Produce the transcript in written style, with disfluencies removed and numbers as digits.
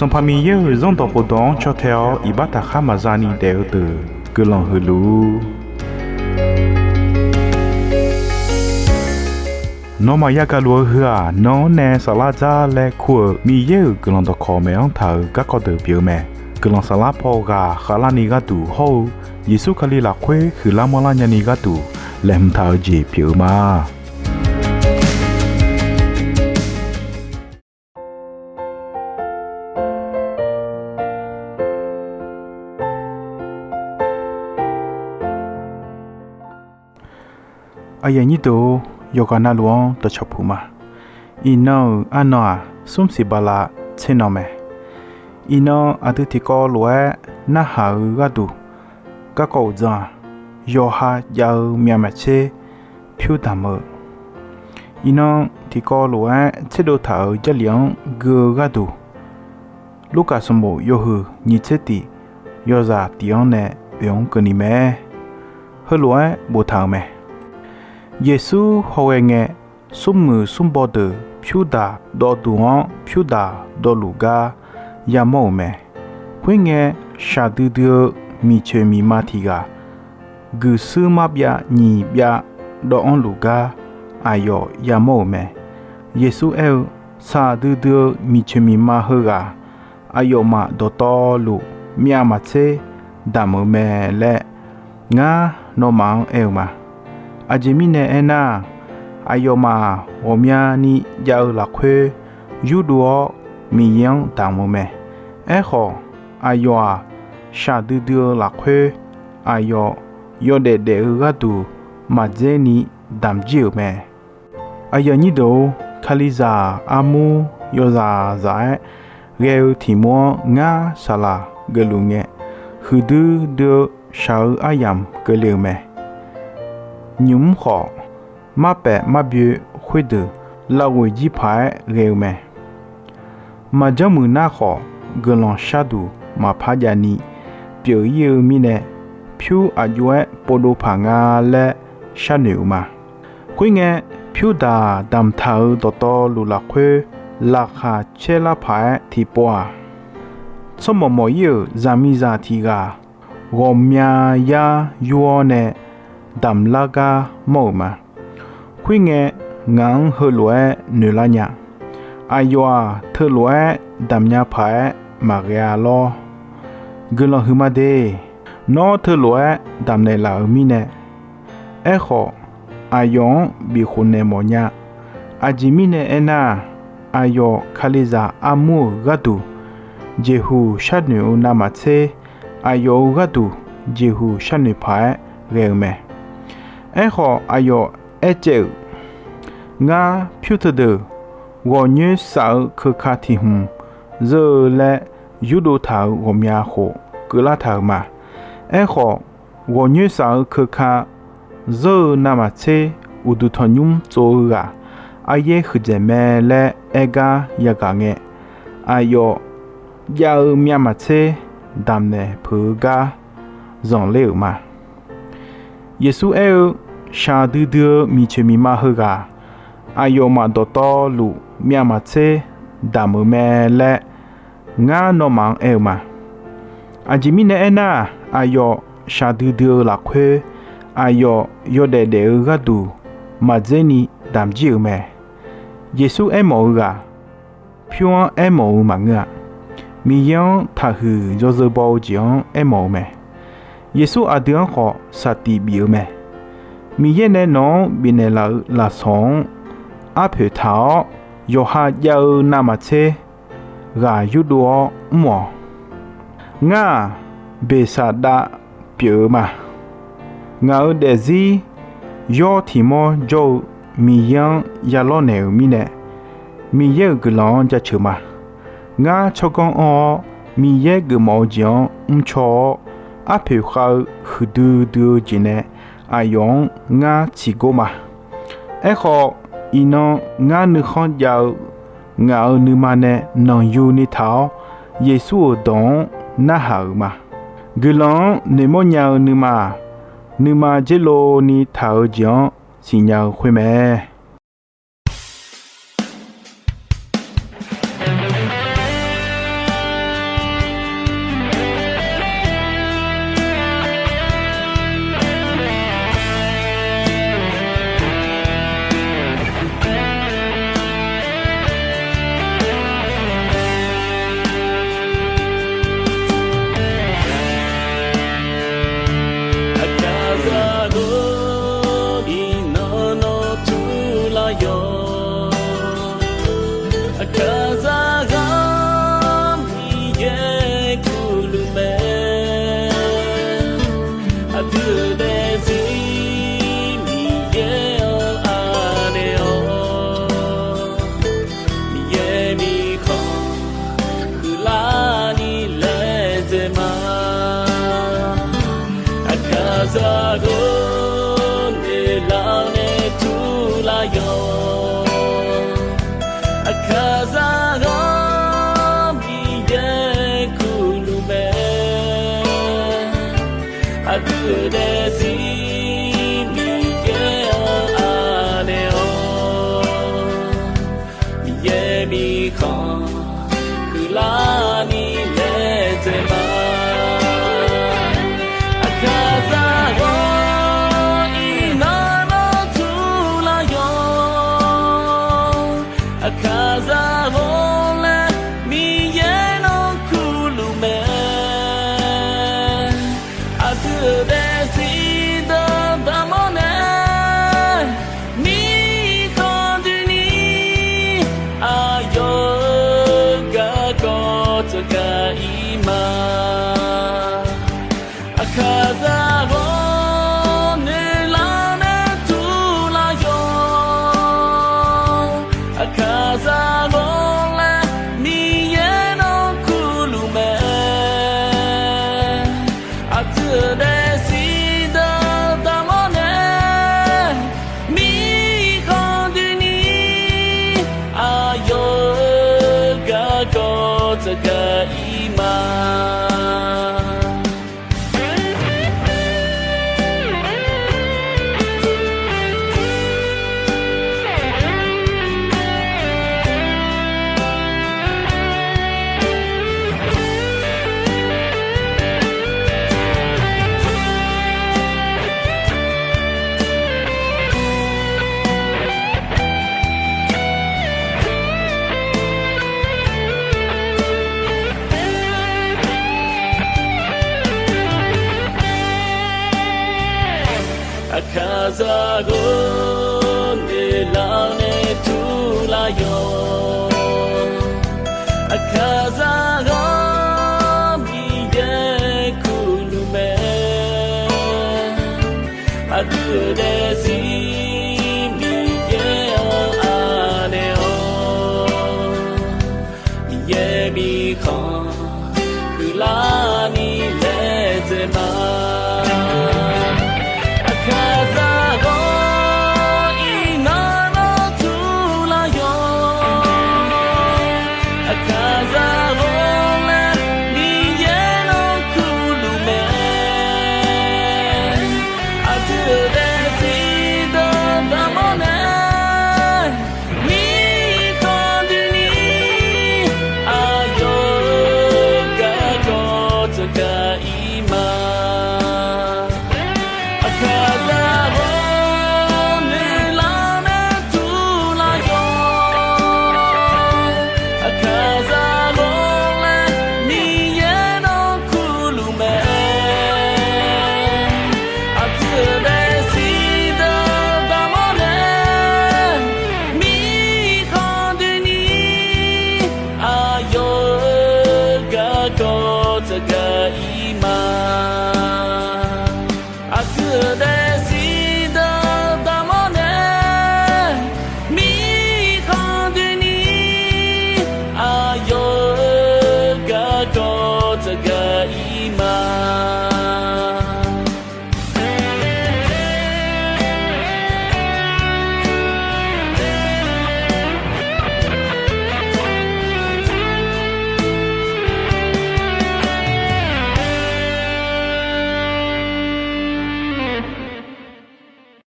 สมพามีเยอะส่งต่อปดองชอเทลอีบัตตาข้ามาจานีเดวตือกุลองฮืลูน้องมายากาลัวเหือน้องแนสลาจาและขัวมีเยอะกุลองตะคอแมงเธอก็กอเดือเปียวแม่กุลองสลาพอกาขลานีกาตูโฮยิสุคลีลักเควคือลามอลาญานีกาตูและมเธอจีเปียวมาอายนี้โตโยกานาลวงตะชอพูมาอีนออันนอซุมสิบาลาเชนอเมอีนออะตุติกอลวะนาหากาดูกะกอจาโยฮายาเมียมเชพิวดามอีนอติกอลวะเชโดทาจะเลียงเกกาดูลูกาสมโบโยฮืนิเชติโยซาติยองเนเปียงกนิเมฮลวะบูทาเมเยซูฮาวเงซุมมือซุมบอดพิวดาดอดูงพิวดาดอลูกายามอเมควิงเงชาดูดมีเชมีมาทิกากุซึมาบยานีบยาดออนลูกาอายอยามอเมเยซูเอลซาดูดมีเชมีมาเฮกาอายอมาดอตอลูมีอามาเชดามเมและงานอมังเอลมาอาเจมิเนเอนาอายมาโอมียนียาลักเวยูดัวมียังตามเมเอขออายชาดูดลักเวอายโยเดเดกาดูมาเจนีดามจิวเมอายนี้โดคาลิซาอามูโยซาซาเรวทิมัวงาซาลาเกลุเงฮือดูเดชาวอายามเกลือเมยุมขอมาแปะมาเบียคุยดูลาวจีพายเร็วแม่มาจมือหน้าขอกลองชาดูมาพายานีเปียวเยอมีเนผิวอายุปโดผางาและชาเนียวมาคุยเงผิวดาดำเท้าต่อลุลักเวราคาเชลาพายที่ปัวสมมอยจามิซาทีกากอมยายายัวเนดำลากามอมาคุยเงงังเฮลวยเนลาญาอายัวเธอลวยดำยาพายมาเรียลอกลองฮึมาเดนอเธอลวยดำในลามีเนเอขออายองบิคุเนมอญาอาจิมิเนเอนาอายอคาลิซาอามูกาดูเจฮูชัดเนอนามาเซอายอกาดูเจฮูชัดเนพายเรียงเมเอขออายเอเจลงาพิวเตอร์วอนิสาวคือคาทิฮุมเจและยูโดทาววมยาโคกลาทาวมาเอขอวอนิสาวคือคาเจนามาเชอุดุทอนุมโจกาอายขจเมและเอกายากาเงอายยาเมียมาเชดำเนผือกาจงเลวมาเยซูเอลชาดูดมีเชมีมาเฮกาอายมาดอตอลูมีอามาเชดามเมและงานอมังเอลมาอาจิมิเนเอนาอายชาดูดลักเวอายโยเดเดกาดูมาเจนีดามจิวเมเยซูเอมอกาพิวเอมอมังะมียังทาฮืโยเซบอจิองเอมอเมเยซูอาเดียงขอสติบิวเมมีเยเนนองบินเนลาสองอาเพทาโยฮายานามาเชกายุดัวมัวงาเบซาดาเปียวมางาเดซีโยทิโมโจมียังยาลอเนวมีเนมีเยกลองจะเชมางาชกองอมีเยกมอจิองชออาเพคาฮึดูจิเนอายองงาชิโกมาเอขออีนองานึขอนยาวงานึมาเนนองยูนิทาวเยซูดองนาหาวมากลองเนโมญานึมาเจโลนิทาวจองสิญญาคุยแม เ Good